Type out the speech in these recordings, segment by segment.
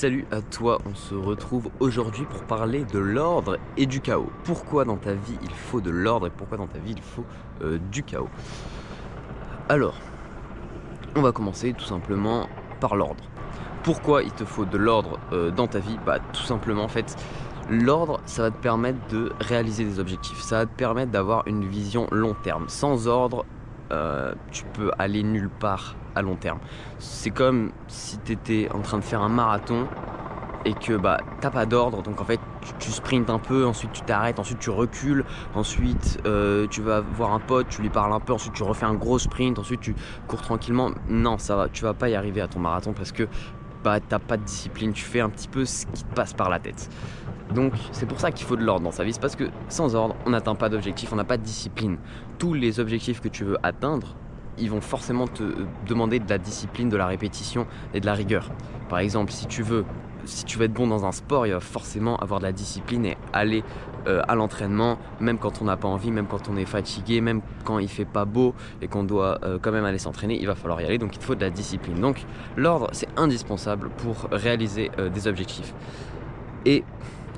Salut à toi, on se retrouve aujourd'hui pour parler de l'ordre et du chaos. Pourquoi dans ta vie il faut de l'ordre et pourquoi dans ta vie il faut du chaos? Alors, on va commencer tout simplement par l'ordre. Pourquoi il te faut de l'ordre dans ta vie? Bah tout simplement en fait, l'ordre ça va te permettre de réaliser des objectifs, ça va te permettre d'avoir une vision long terme. Sans ordre, tu peux aller nulle part à long terme. C'est comme si tu étais en train de faire un marathon et que bah t'as pas d'ordre, donc en fait tu sprintes un peu, ensuite tu t'arrêtes, ensuite tu recules, ensuite tu vas voir un pote, tu lui parles un peu, ensuite tu refais un gros sprint, ensuite tu cours tranquillement. Non, ça va, tu vas pas y arriver à ton marathon parce que bah t'as pas de discipline, tu fais un petit peu ce qui te passe par la tête. Donc c'est pour ça qu'il faut de l'ordre dans sa vie, c'est parce que sans ordre on n'atteint pas d'objectif, on n'a pas de discipline. Tous les objectifs que tu veux atteindre, ils vont forcément te demander de la discipline, de la répétition et de la rigueur. Par exemple, si tu veux être bon dans un sport, il va forcément avoir de la discipline et aller à l'entraînement, même quand on n'a pas envie, même quand on est fatigué, même quand il fait pas beau et qu'on doit quand même aller s'entraîner, il va falloir y aller, donc il te faut de la discipline. Donc l'ordre, c'est indispensable pour réaliser des objectifs. Et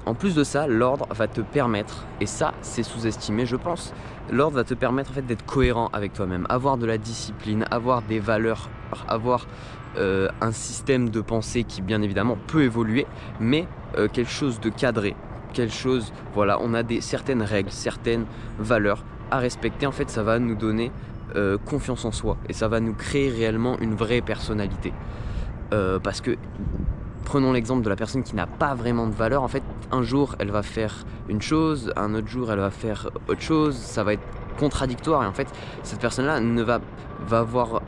en plus de ça, l'ordre va te permettre, et ça c'est sous-estimé je pense, l'ordre va te permettre en fait d'être cohérent avec toi-même, avoir de la discipline, avoir des valeurs, avoir un système de pensée qui bien évidemment peut évoluer, mais quelque chose de cadré, quelque chose, voilà, on a certaines règles, certaines valeurs à respecter. En fait ça va nous donner confiance en soi et ça va nous créer réellement une vraie personnalité. Parce que prenons l'exemple de la personne qui n'a pas vraiment de valeur. En fait, un jour, elle va faire une chose, un autre jour, elle va faire autre chose. Ça va être contradictoire. Et en fait, cette personne-là va avoir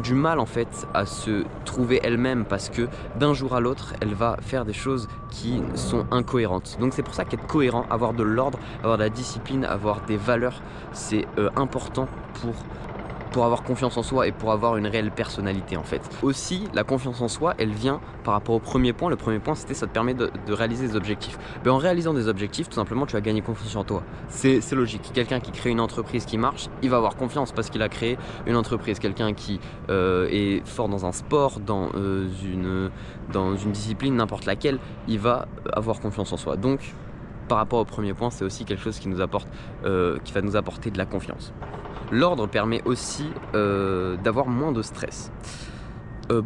du mal en fait à se trouver elle-même parce que d'un jour à l'autre, elle va faire des choses qui sont incohérentes. Donc c'est pour ça qu'être cohérent, avoir de l'ordre, avoir de la discipline, avoir des valeurs, c'est important pour avoir confiance en soi et pour avoir une réelle personnalité en fait. Aussi, la confiance en soi, elle vient par rapport au premier point. Le premier point, c'était ça te permet de réaliser des objectifs. Mais en réalisant des objectifs, tout simplement, tu vas gagner confiance en toi. C'est logique. Quelqu'un qui crée une entreprise qui marche, il va avoir confiance parce qu'il a créé une entreprise. Quelqu'un qui est fort dans un sport, dans une discipline, n'importe laquelle, il va avoir confiance en soi. Donc, par rapport au premier point, c'est aussi quelque chose qui va nous apporter de la confiance. L'ordre permet aussi d'avoir moins de stress.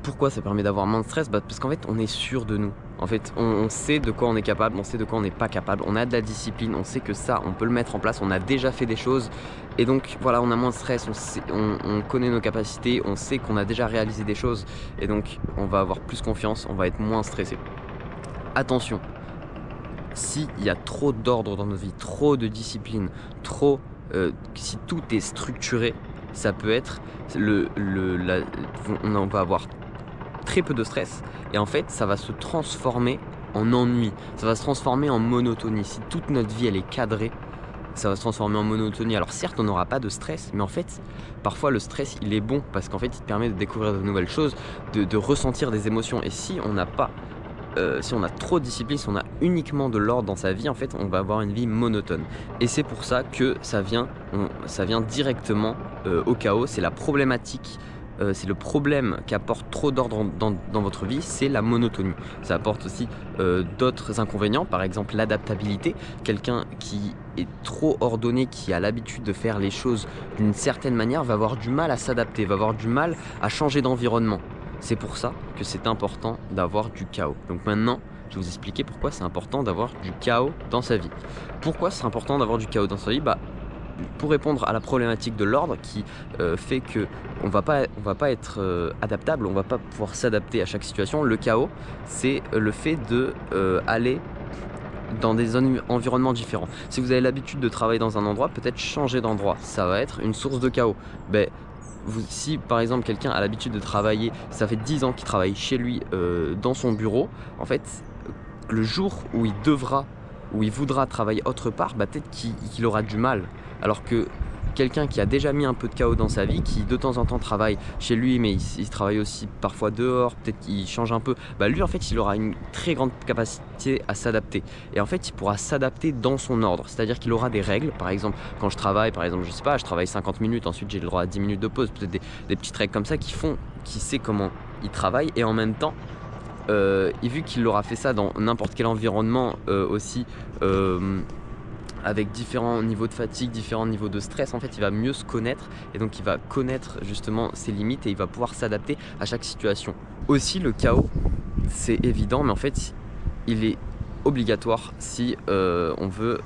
Pourquoi ça permet d'avoir moins de stress? Parce qu'en fait, on est sûr de nous. En fait, on sait de quoi on est capable, on sait de quoi on n'est pas capable. On a de la discipline, on sait que ça, on peut le mettre en place. On a déjà fait des choses. Et donc, voilà, on a moins de stress, on connaît nos capacités, on sait qu'on a déjà réalisé des choses. Et donc, on va avoir plus confiance, on va être moins stressé. Attention, s'il y a trop d'ordre dans notre vie, trop de discipline, si tout est structuré, ça peut être on va avoir très peu de stress et en fait ça va se transformer en ennui, ça va se transformer en monotonie. Si toute notre vie elle est cadrée, ça va se transformer en monotonie. Alors certes on n'aura pas de stress, mais en fait parfois le stress il est bon parce qu'en fait il te permet de découvrir de nouvelles choses, de ressentir des émotions. Et si on n'a pas si on a trop de discipline, si on a uniquement de l'ordre dans sa vie, en fait, on va avoir une vie monotone. Et c'est pour ça que ça vient directement au chaos. C'est la problématique, c'est le problème qu'apporte trop d'ordre dans votre vie, c'est la monotonie. Ça apporte aussi d'autres inconvénients, par exemple l'adaptabilité. Quelqu'un qui est trop ordonné, qui a l'habitude de faire les choses d'une certaine manière, va avoir du mal à s'adapter, va avoir du mal à changer d'environnement. C'est pour ça que c'est important d'avoir du chaos. Donc maintenant, je vais vous expliquer pourquoi c'est important d'avoir du chaos dans sa vie. Pourquoi c'est important d'avoir du chaos dans sa vie? Pour répondre à la problématique de l'ordre qui fait que on va pas être adaptable, on va pas pouvoir s'adapter à chaque situation. Le chaos, c'est le fait de aller dans des environnements différents. Si vous avez l'habitude de travailler dans un endroit, peut-être changer d'endroit, ça va être une source de chaos. Si par exemple quelqu'un a l'habitude de travailler, ça fait 10 ans qu'il travaille chez lui dans son bureau, en fait le jour où il voudra travailler autre part, peut-être qu'il aura du mal. Alors que quelqu'un qui a déjà mis un peu de chaos dans sa vie, qui de temps en temps travaille chez lui, mais il travaille aussi parfois dehors, peut-être qu'il change un peu, lui en fait il aura une très grande capacité à s'adapter. Et en fait il pourra s'adapter dans son ordre, c'est-à-dire qu'il aura des règles. Par exemple quand je travaille, je sais pas, je travaille 50 minutes, ensuite j'ai le droit à 10 minutes de pause, peut-être des petites règles comme ça qui sait comment il travaille. Et en même temps et vu qu'il aura fait ça dans n'importe quel environnement aussi, avec différents niveaux de fatigue, différents niveaux de stress, en fait il va mieux se connaître et donc il va connaître justement ses limites et il va pouvoir s'adapter à chaque situation. Aussi le chaos, c'est évident, mais en fait il est obligatoire si on veut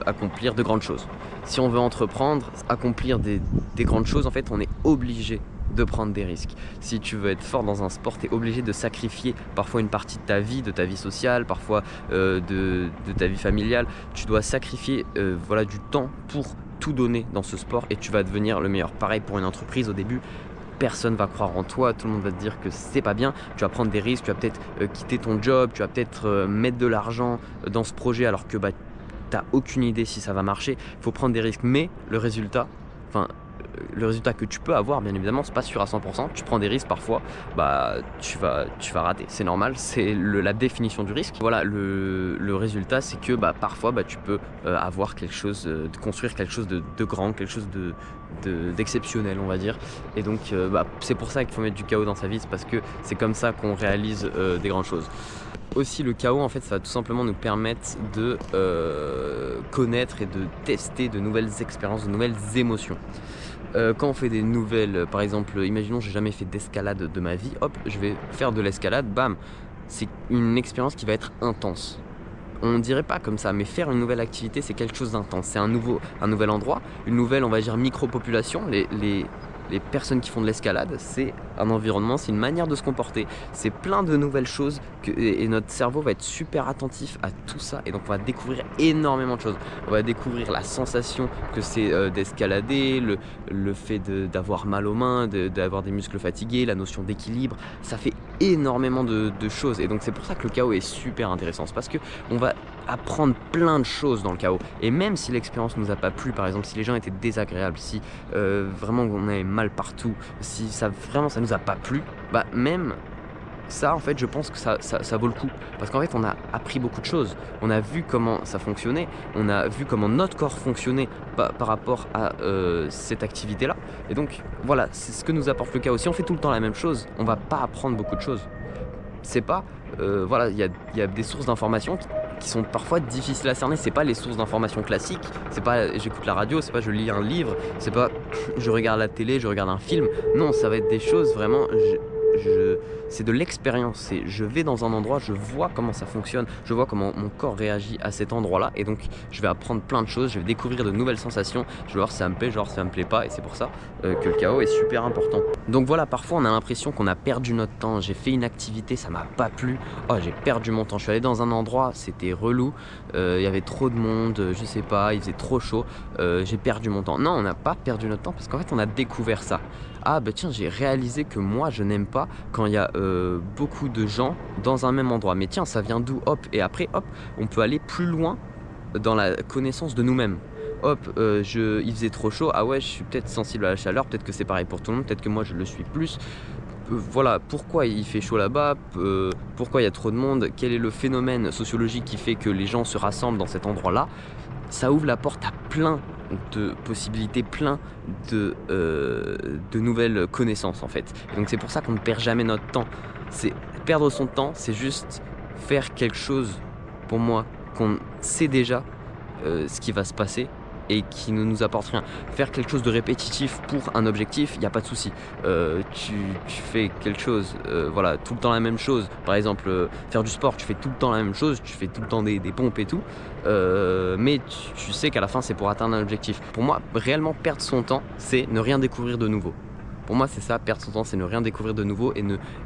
accomplir de grandes choses. Si on veut entreprendre, accomplir des grandes choses, en fait on est obligé de prendre des risques. Si tu veux être fort dans un sport, tu es obligé de sacrifier parfois une partie de ta vie sociale, parfois de ta vie familiale. Tu dois sacrifier voilà, du temps pour tout donner dans ce sport et tu vas devenir le meilleur. Pareil pour une entreprise, au début, personne va croire en toi, tout le monde va te dire que c'est pas bien, tu vas prendre des risques, tu vas peut-être quitter ton job, tu vas peut-être mettre de l'argent dans ce projet alors que t'as aucune idée si ça va marcher. Il faut prendre des risques, mais le résultat que tu peux avoir, bien évidemment, c'est pas sûr à 100%. Tu prends des risques parfois, tu vas rater. C'est normal, c'est la définition du risque. Voilà, le résultat, c'est que parfois tu peux avoir quelque chose, de construire quelque chose de grand, quelque chose d'exceptionnel, on va dire. Et donc, c'est pour ça qu'il faut mettre du chaos dans sa vie, c'est parce que c'est comme ça qu'on réalise des grandes choses. Aussi le chaos, en fait, ça va tout simplement nous permettre de connaître et de tester de nouvelles expériences, de nouvelles émotions. Quand on fait des nouvelles, par exemple, imaginons j'ai jamais fait d'escalade de ma vie, hop, je vais faire de l'escalade, bam, c'est une expérience qui va être intense. On ne dirait pas comme ça, mais faire une nouvelle activité, c'est quelque chose d'intense. C'est un nouvel endroit, une nouvelle, on va dire, micro-population. Les personnes qui font de l'escalade, c'est un environnement, c'est une manière de se comporter. C'est plein de nouvelles choses et notre cerveau va être super attentif à tout ça. Et donc on va découvrir énormément de choses. On va découvrir la sensation que c'est d'escalader, le fait d'avoir mal aux mains, d'avoir des muscles fatigués, la notion d'équilibre. Ça fait énormément de choses. Et donc c'est pour ça que le chaos est super intéressant. C'est parce qu'on va apprendre plein de choses dans le chaos. Et même si l'expérience nous a pas plu, par exemple, si les gens étaient désagréables, si vraiment on avait mal partout, si vraiment ça nous a pas plu, même ça, en fait, je pense que ça vaut le coup. Parce qu'en fait, on a appris beaucoup de choses. On a vu comment ça fonctionnait. On a vu comment notre corps fonctionnait par rapport à cette activité-là. Et donc, voilà, c'est ce que nous apporte le chaos. Si on fait tout le temps la même chose, on va pas apprendre beaucoup de choses. C'est pas... voilà, il y a des sources d'informations qui sont parfois difficiles à cerner. C'est pas les sources d'informations classiques, c'est pas j'écoute la radio, c'est pas je lis un livre, c'est pas je regarde la télé, je regarde un film. Non, ça va être des choses vraiment, c'est de l'expérience. C'est je vais dans un endroit, je vois comment ça fonctionne, je vois comment mon corps réagit à cet endroit-là, et donc je vais apprendre plein de choses, je vais découvrir de nouvelles sensations, je vais voir si ça me plaît, genre si ça me plaît pas, et c'est pour ça que le chaos est super important. Donc voilà, parfois on a l'impression qu'on a perdu notre temps. J'ai fait une activité, ça m'a pas plu, oh j'ai perdu mon temps, je suis allé dans un endroit, c'était relou, il y avait trop de monde, je sais pas, il faisait trop chaud, j'ai perdu mon temps. Non, on n'a pas perdu notre temps parce qu'en fait on a découvert ça. Ah tiens, j'ai réalisé que moi je n'aime pas quand il y a beaucoup de gens dans un même endroit. Mais tiens, ça vient d'où? Hop, et après hop, on peut aller plus loin dans la connaissance de nous-mêmes. Hop, il faisait trop chaud, ah ouais, je suis peut-être sensible à la chaleur, peut-être que c'est pareil pour tout le monde, peut-être que moi je le suis plus. Voilà, pourquoi il fait chaud là-bas, pourquoi il y a trop de monde, quel est le phénomène sociologique qui fait que les gens se rassemblent dans cet endroit-là. Ça ouvre la porte à plein de possibilités, plein de nouvelles connaissances en fait. Et donc c'est pour ça qu'on ne perd jamais notre temps. C'est perdre son temps, c'est juste faire quelque chose, pour moi, qu'on sait déjà ce qui va se passer et qui ne nous apporte rien. Faire quelque chose de répétitif pour un objectif, il n'y a pas de souci. Tu fais quelque chose, voilà, tout le temps la même chose. Par exemple, faire du sport, tu fais tout le temps la même chose, tu fais tout le temps des pompes et tout. Mais tu sais qu'à la fin, c'est pour atteindre un objectif. Pour moi, réellement perdre son temps, c'est ne rien découvrir de nouveau. Pour moi, c'est ça, perdre son temps, c'est ne rien découvrir de nouveau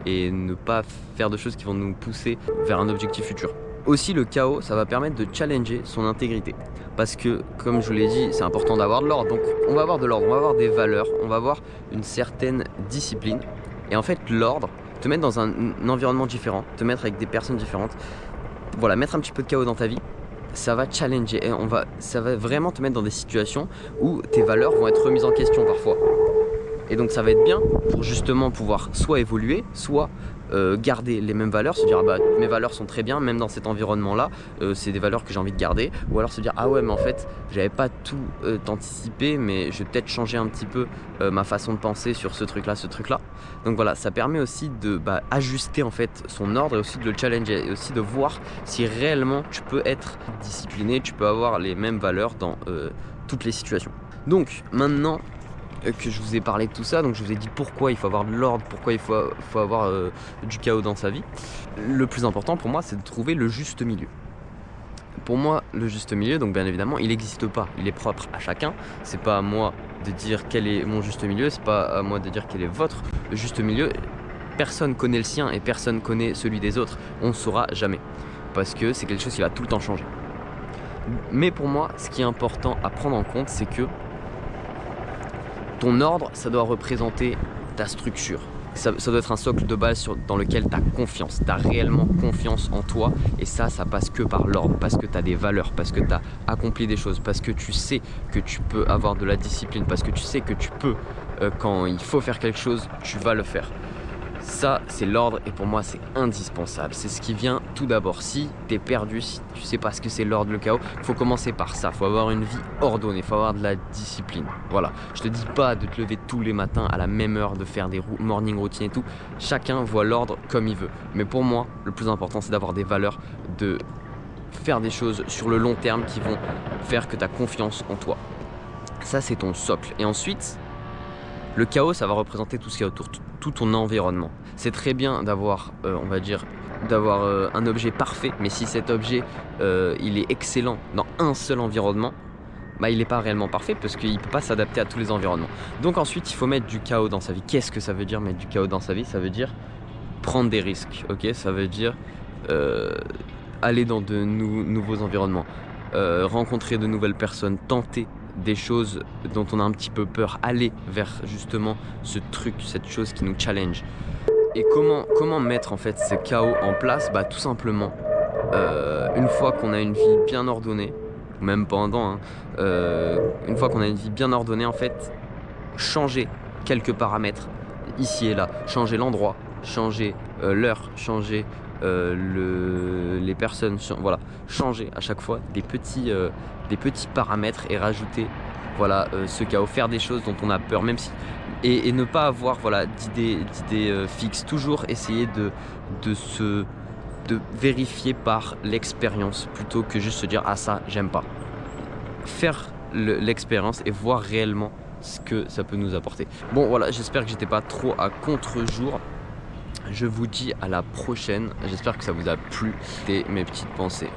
et ne pas faire de choses qui vont nous pousser vers un objectif futur. Aussi, le chaos, ça va permettre de challenger son intégrité. Parce que, comme je vous l'ai dit, c'est important d'avoir de l'ordre. Donc, on va avoir de l'ordre, on va avoir des valeurs, on va avoir une certaine discipline. Et en fait, l'ordre, te mettre dans un environnement différent, te mettre avec des personnes différentes, voilà, mettre un petit peu de chaos dans ta vie, ça va challenger. Et ça va vraiment te mettre dans des situations où tes valeurs vont être remises en question parfois. Et donc ça va être bien pour justement pouvoir soit évoluer, soit garder les mêmes valeurs, se dire ah bah mes valeurs sont très bien, même dans cet environnement-là, c'est des valeurs que j'ai envie de garder, ou alors se dire ah ouais mais en fait j'avais pas tout anticipé, mais je vais peut-être changer un petit peu ma façon de penser sur ce truc-là, ce truc-là. Donc voilà, ça permet aussi de ajuster en fait son ordre et aussi de le challenger et aussi de voir si réellement tu peux être discipliné, tu peux avoir les mêmes valeurs dans toutes les situations. Donc maintenant que je vous ai parlé de tout ça, donc je vous ai dit pourquoi il faut avoir de l'ordre, pourquoi il faut avoir du chaos dans sa vie. Le plus important pour moi, c'est de trouver le juste milieu. Pour moi, le juste milieu, donc bien évidemment, il n'existe pas, il est propre à chacun. C'est pas à moi de dire quel est mon juste milieu, c'est pas à moi de dire quel est votre juste milieu. Personne connaît le sien et personne connaît celui des autres. On ne saura jamais, parce que c'est quelque chose qui va tout le temps changer. Mais pour moi, ce qui est important à prendre en compte, c'est que ton ordre, ça doit représenter ta structure. Ça doit être un socle de base dans lequel tu as confiance. Tu as réellement confiance en toi. Et ça passe que par l'ordre. Parce que tu as des valeurs, parce que tu as accompli des choses, parce que tu sais que tu peux avoir de la discipline, parce que tu sais que tu peux, quand il faut faire quelque chose, tu vas le faire. Ça, c'est l'ordre et pour moi, c'est indispensable. C'est ce qui vient tout d'abord. Si tu es perdu, si tu sais pas ce que c'est l'ordre, le chaos, il faut commencer par ça. Il faut avoir une vie ordonnée, il faut avoir de la discipline. Voilà. Je te dis pas de te lever tous les matins à la même heure, de faire des morning routines et tout. Chacun voit l'ordre comme il veut. Mais pour moi, le plus important, c'est d'avoir des valeurs, de faire des choses sur le long terme qui vont faire que tu as confiance en toi. Ça, c'est ton socle. Et ensuite, le chaos, ça va représenter tout ce qu'il y a autour, tout ton environnement. C'est très bien d'avoir, on va dire, d'avoir un objet parfait, mais si cet objet, il est excellent dans un seul environnement, il n'est pas réellement parfait parce qu'il ne peut pas s'adapter à tous les environnements. Donc ensuite, il faut mettre du chaos dans sa vie. Qu'est-ce que ça veut dire mettre du chaos dans sa vie? Ça veut dire prendre des risques, ok? Ça veut dire aller dans de nouveaux environnements, rencontrer de nouvelles personnes, tenter des choses dont on a un petit peu peur, aller vers justement ce truc, cette chose qui nous challenge. Et comment mettre en fait ce chaos en place? Tout simplement, une fois qu'on a une vie bien ordonnée, même pendant, une fois qu'on a une vie bien ordonnée, en fait, changer quelques paramètres ici et là, changer l'endroit, changer l'heure, changer les personnes, voilà, changer à chaque fois des petits paramètres et rajouter ce chaos, faire des choses dont on a peur, même si et ne pas avoir d'idées fixes, toujours essayer de vérifier par l'expérience plutôt que juste se dire ah ça j'aime pas. Faire l'expérience et voir réellement ce que ça peut nous apporter. Bon voilà, j'espère que j'étais pas trop à contre-jour. Je vous dis à la prochaine, j'espère que ça vous a plu. C'était mes petites pensées.